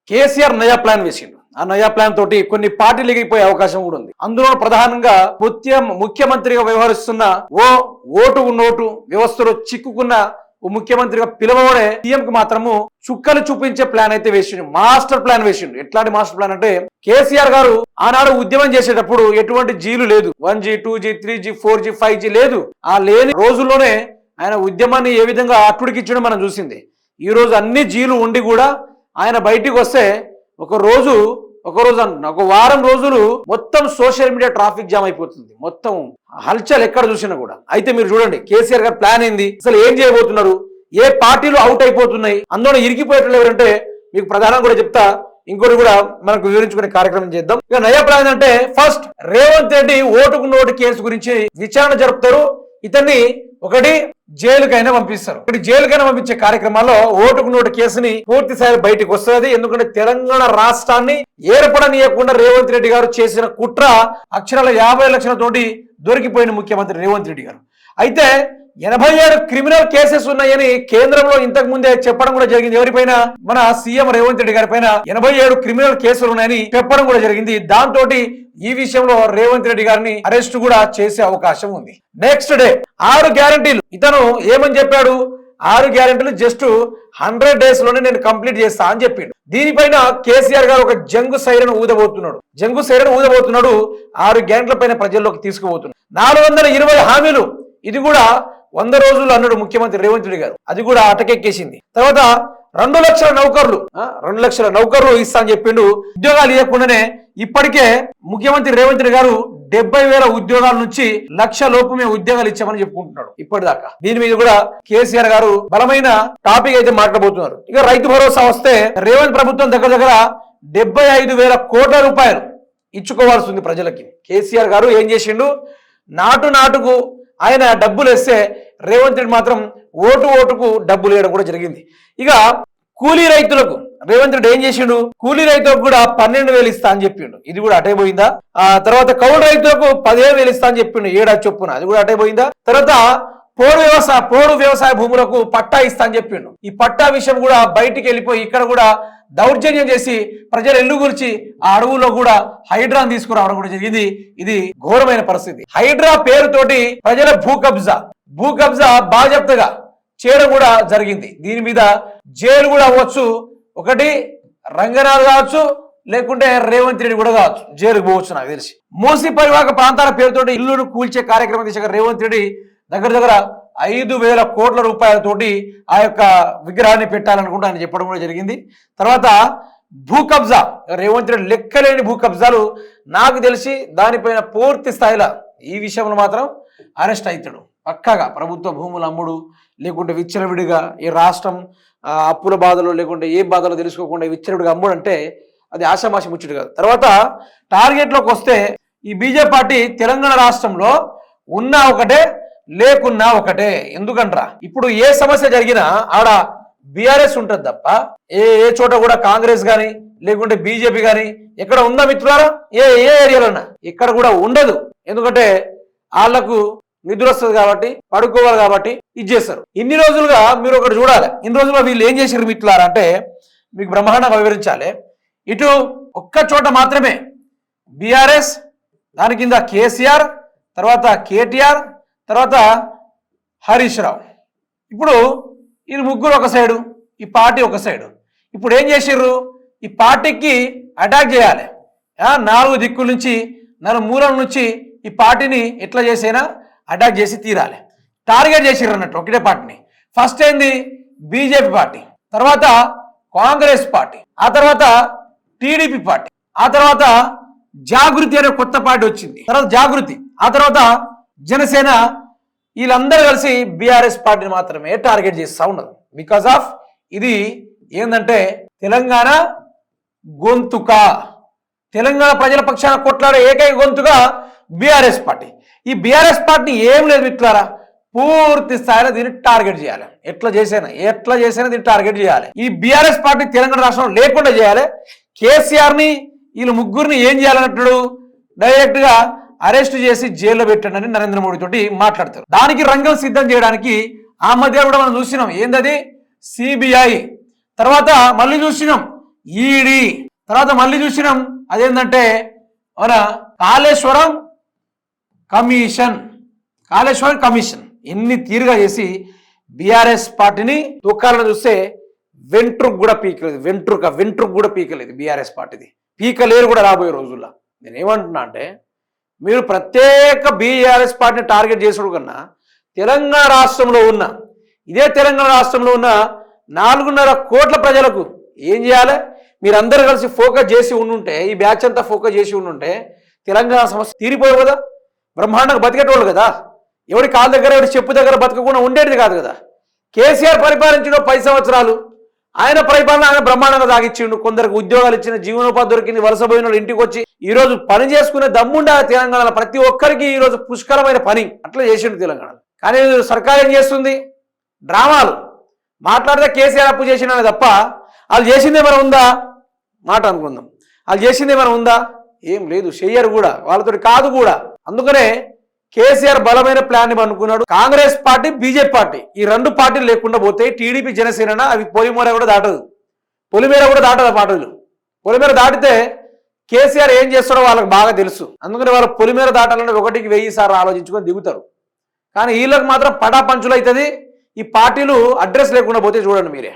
కేసీఆర్ నయా ప్లాన్ వేసిండు. ఆ నయా ప్లాన్ తోటి కొన్ని పార్టీలు ఎగిపోయే అవకాశం కూడా ఉంది. అందులో ప్రధానంగా ముఖ్యమంత్రిగా వ్యవహరిస్తున్న ఓటు నోటు వ్యవస్థలో చిక్కుకున్న ముఖ్యమంత్రిగా పిలవబడే సీఎం కి మాత్రము చుక్కలు చూపించే ప్లాన్ అయితే వేసిండు. మాస్టర్ ప్లాన్ వేసిండు. ఎట్లాంటి మాస్టర్ ప్లాన్ అంటే, కేసీఆర్ గారు ఆనాడు ఉద్యమం చేసేటప్పుడు ఎటువంటి జీలు లేదు, 1G 2G 3G 4G 5G లేదు. ఆ లేని రోజుల్లోనే ఆయన ఉద్యమాన్ని ఏ విధంగా అట్టుడికిచ్చడం మనం చూసింది. ఈ రోజు అన్ని జీలు ఉండి కూడా ఆయన బయటికి వస్తే ఒక వారం రోజులు మొత్తం సోషల్ మీడియా ట్రాఫిక్ జామ్ అయిపోతుంది. మొత్తం హల్చల్ ఎక్కడ చూసినా కూడా. అయితే మీరు చూడండి కేసీఆర్ గారి ప్లాన్ ఏంది, అసలు ఏం చేయబోతున్నారు, ఏ పార్టీలు అవుట్ అయిపోతున్నాయి, అందులో ఇరికిపోయేట్లు ఎవరంటే మీకు ప్రధానంగా కూడా చెప్తా. ఇంకోటి కూడా మనకు వివరించుకునే కార్యక్రమం చేద్దాం. ఇక నయా ప్లాన్ అంటే, ఫస్ట్ రేవంత్ రెడ్డి ఓటుకు నోటు కేసు గురించి విచారణ జరుపుతారు. ఇతన్ని ఒకటి జైలుకైనా పంపిస్తారు. జైలుకైనా పంపించే కార్యక్రమాల్లో ఓటుకు నోటు కేసుని పూర్తి స్థాయి బయటకు వస్తుంది. ఎందుకంటే తెలంగాణ రాష్ట్రాన్ని ఏర్పడనీయకుండా రేవంత్ రెడ్డి గారు చేసిన కుట్ర అక్షరాల 50 లక్షలతోటి దొరికిపోయిన ముఖ్యమంత్రి రేవంత్ రెడ్డి గారు. అయితే 87 క్రిమినల్ కేసెస్ ఉన్నాయని కేంద్రంలో ఇంతకు ముందే చెప్పడం కూడా జరిగింది. ఎవరిపైన? మన సీఎం రేవంత్ రెడ్డి గారి పైన 87 క్రిమినల్ కేసులు ఉన్నాయని చెప్పడం కూడా జరిగింది. దాంతో ఈ విషయంలో రేవంత్ రెడ్డి గారిని అరెస్ట్ కూడా చేసే అవకాశం ఉంది. నెక్స్ట్ డే 6 గ్యారంటీలు. ఇతను ఏమని చెప్పాడు? 6 గ్యారెంటీలు జస్ట్ 100 days లోనే నేను కంప్లీట్ చేస్తా అని చెప్పిండు. దీనిపైన కేసీఆర్ గారు ఒక జంగు సైరన్ ఊదబోతున్నాడు. 6 గ్యారెంటీల పైన ప్రజల్లోకి తీసుకుపోతున్నాడు. 420 హామీలు, ఇది కూడా 100 రోజులు అన్నాడు ముఖ్యమంత్రి రేవంత్ రెడ్డి గారు. అది కూడా అటకెక్కేసింది. తర్వాత 2 లక్షల నౌకర్లు ఇస్తా అని చెప్పిండు. ఉద్యోగాలు ఇవ్వకుండానే ఇప్పటికే ముఖ్యమంత్రి రేవంత్ రెడ్డి గారు 70,000 ఉద్యోగాల నుంచి 1,00,000 లోపమే ఉద్యోగాలు ఇచ్చామని చెప్పుకుంటున్నాడు ఇప్పటిదాకా. దీని మీద కూడా కేసీఆర్ గారు బలమైన టాపిక్ అయితే మాట్లాడబోతున్నారు. ఇక రైతు భరోసా వస్తే రేవంత్ ప్రభుత్వం దగ్గర 75,000 కోట్ల రూపాయలు ఇచ్చుకోవాల్సి ఉంది ప్రజలకి. కేసీఆర్ గారు ఏం చేసిండు? నాటుకు ఆయన డబ్బులు వేస్తే రేవంత్ రెడ్డి మాత్రం ఓటుకు డబ్బులు వేయడం కూడా జరిగింది. ఇక కూలీ రైతులకు రేవంత్ రెడ్డి ఏం చేసిండు? కూలీ రైతులకు కూడా 12,000 ఇస్తా అని చెప్పిండు. ఇది కూడా అటే పోయిందా? తర్వాత కౌలు రైతులకు 15,000 ఇస్తా అని చెప్పిండు ఏడాది చొప్పున. అది కూడా అటే పోయిందా? తర్వాత పోడు వ్యవసాయ భూములకు పట్టా ఇస్తా అని చెప్పిండు. ఈ పట్టా విషయం కూడా బయటికి వెళ్ళిపోయి ఇక్కడ కూడా దౌర్జన్యం చేసి ప్రజల ఇల్లు గురించి ఆ అడవుల్లో కూడా హైడ్రాను తీసుకురావడం కూడా జరిగింది. ఇది ఘోరమైన పరిస్థితి. హైడ్రా పేరుతోటి ప్రజల భూ కబ్జా బాజప్తగా చేయడం కూడా జరిగింది. దీని మీద జైలు కూడా అవ్వచ్చు. ఒకటి రంగనాథ్ కావచ్చు, లేకుంటే రేవంత్ రెడ్డి కూడా కావచ్చు, జైలుకు పోవచ్చు నాకు తెలిసి. మూసి పరివాహక ప్రాంతాల పేరుతోటి ఇల్లును కూల్చే కార్యక్రమం దిశగా రేవంత్ రెడ్డి దగ్గర 5,000 కోట్ల రూపాయలతోటి ఆ యొక్క విగ్రహాన్ని పెట్టాలనుకుంటూ ఆయన చెప్పడం కూడా జరిగింది. తర్వాత భూ కబ్జా, రేవంత్ రెడ్డి లెక్కలేని భూ కబ్జాలు నాకు తెలిసి దానిపైన పూర్తి స్థాయిలో ఈ విషయంలో మాత్రం అరెస్ట్ అవుతాడు పక్కాగా. ప్రభుత్వ భూములు అమ్ముడు, లేకుంటే విచ్చలవిడిగా ఈ రాష్ట్రం అప్పుల బాధలు లేకుంటే ఏ బాధలు తెలుసుకోకుండా విచ్చలవిడిగా అమ్ముడు అంటే అది ఆషామాషి ముచ్చట కాదు. తర్వాత టార్గెట్లోకి వస్తే ఈ బీజేపీ పార్టీ తెలంగాణ రాష్ట్రంలో ఉన్నా ఒకటే లేకున్నా ఒకటే. ఎందుకంటారా, ఇప్పుడు ఏ సమస్య జరిగినా ఆడ బీఆర్ఎస్ ఉంటుంది తప్ప ఏ చోట కూడా కాంగ్రెస్ కానీ లేకుంటే బీజేపీ కానీ ఎక్కడ ఉందా మిత్రులారా? ఏ ఏరియాలోనా ఇక్కడ కూడా ఉండదు. ఎందుకంటే వాళ్లకు నిద్ర వస్తుంది కాబట్టి, పడుకోవాలి కాబట్టి ఇది చేస్తారు. ఇన్ని రోజులుగా మీరు ఒకటి చూడాలి, ఇన్ని రోజులుగా వీళ్ళు ఏం చేశారు మిత్రులారా అంటే మీకు బ్రహ్మాండంగా వివరించాలి. ఇటు ఒక్క చోట మాత్రమే బీఆర్ఎస్, దాని కింద కేసీఆర్, తర్వాత కేటీఆర్, తర్వాత హరీష్ రావు. ఇప్పుడు వీళ్ళు ముగ్గురు ఒక సైడు, ఈ పార్టీ ఒక సైడు. ఇప్పుడు ఏం చేసిర్రు? ఈ పార్టీకి అటాక్ చేయాలి. 4 దిక్కుల నుంచి 4 మూలల నుంచి ఈ పార్టీని ఎట్లా చేసైనా అటాక్ చేసి తీరాలి. టార్గెట్ చేసిర్రు అన్నట్టు ఒకటే పార్టీని. ఫస్ట్ ఏంది? బీజేపీ పార్టీ, తర్వాత కాంగ్రెస్ పార్టీ, ఆ తర్వాత టీడీపీ పార్టీ, ఆ తర్వాత జాగృతి అనే కొత్త పార్టీ వచ్చింది, తర్వాత జాగృతి, ఆ తర్వాత జనసేన. వీళ్ళందరూ కలిసి బీఆర్ఎస్ పార్టీని మాత్రమే టార్గెట్ చేస్తూ ఉన్నారు. బికాస్ ఆఫ్ ఇది ఏంటంటే తెలంగాణ గొంతుక, తెలంగాణ ప్రజల పక్షాన కొట్లాడే ఏకైక గొంతుగా బీఆర్ఎస్ పార్టీ. ఈ బీఆర్ఎస్ పార్టీ ఏం లేదు మిత్రులారా, పూర్తి స్థాయిలో దీన్ని టార్గెట్ చేయాలి. ఎట్లా చేసైనా దీన్ని టార్గెట్ చేయాలి. ఈ బీఆర్ఎస్ పార్టీ తెలంగాణ రాష్ట్రంలో లేకుండా చేయాలి. కేసీఆర్ని వీళ్ళు ముగ్గురిని ఏం చేయాలన్నట్టు డైరెక్ట్ గా అరెస్ట్ చేసి జైల్లో పెట్టండి నరేంద్ర మోడీ తోటి మాట్లాడతారు. దానికి రంగం సిద్ధం చేయడానికి ఆ మధ్య కూడా మనం చూసినాం. ఏందది? సిబిఐ. తర్వాత మళ్ళీ చూసినాం ఈడీ, తర్వాత మళ్ళీ చూసినాం అదేంటంటే మన కాళేశ్వరం కమిషన్ ఎన్ని తీరుగా చేసి బీఆర్ఎస్ పార్టీని తొక్కాలని చూస్తే వెంట్రుకు కూడా పీకలేదు బీఆర్ఎస్ పార్టీది, పీకలేరు కూడా రాబోయే రోజుల్లో. నేనేమంటున్నా అంటే మీరు ప్రత్యేక బీఆర్ఎస్ పార్టీని టార్గెట్ చేసుడు కన్నా తెలంగాణ రాష్ట్రంలో ఉన్న 4.5 కోట్ల ప్రజలకు ఏం చేయాలి? మీరందరూ కలిసి ఫోకస్ చేసి ఉండుంటే, ఈ బ్యాచ్ అంతా ఫోకస్ చేసి ఉండుంటే తెలంగాణ సమస్య తీరిపోవు కదా, బ్రహ్మాండంగా బతికేటోళ్ళు కదా, ఎవడి కాళ్ళ దగ్గర ఎవడి చెప్పు దగ్గర బతకకుండా ఉండేది కాదు కదా. కేసీఆర్ పరిపాలించడం 10 సంవత్సరాలు, ఆయన పరిపాలన ఆయన బ్రహ్మాండంగా సాగించిండు, కొందరికి ఉద్యోగాలు ఇచ్చిన, జీవనోపాధి దొరికింది, వలసపోయిన ఇంటికి వచ్చి ఈరోజు పని చేసుకునే దమ్ముండే తెలంగాణలో ప్రతి ఒక్కరికి ఈరోజు పుష్కరమైన పని అట్లా చేసిండు తెలంగాణలో. కానీ సర్కార్ ఏం చేస్తుంది? డ్రామాలు మాట్లాడితే కేసీఆర్ అప్పు చేసినా తప్ప వాళ్ళు చేసిందేమైనా ఉందా? మాట అనుకుందాం, వాళ్ళు చేసిందేమైనా ఉందా? ఏం లేదు, చెయ్యరు కూడా, వాళ్ళతో కాదు కూడా. అందుకనే కేసీఆర్ బలమైన ప్లాన్ అనుకున్నాడు. కాంగ్రెస్ పార్టీ, బీజేపీ పార్టీ ఈ 2 పార్టీలు లేకుండా పోతే టీడీపీ, జనసేన అవి పొలిమేర కూడా దాటదు ఆ పార్టీలు. పొలిమేర దాటితే కేసీఆర్ ఏం చేస్తాడో వాళ్ళకి బాగా తెలుసు. అందుకని వాళ్ళు పొలిమేర దాటాలంటే 1కి 1000 సార్లు ఆలోచించుకొని దిగుతారు. కానీ వీళ్ళకి మాత్రం పటాపంచులు అవుతుంది. ఈ పార్టీలు అడ్రస్ లేకుండా పోతే చూడండి మీరే.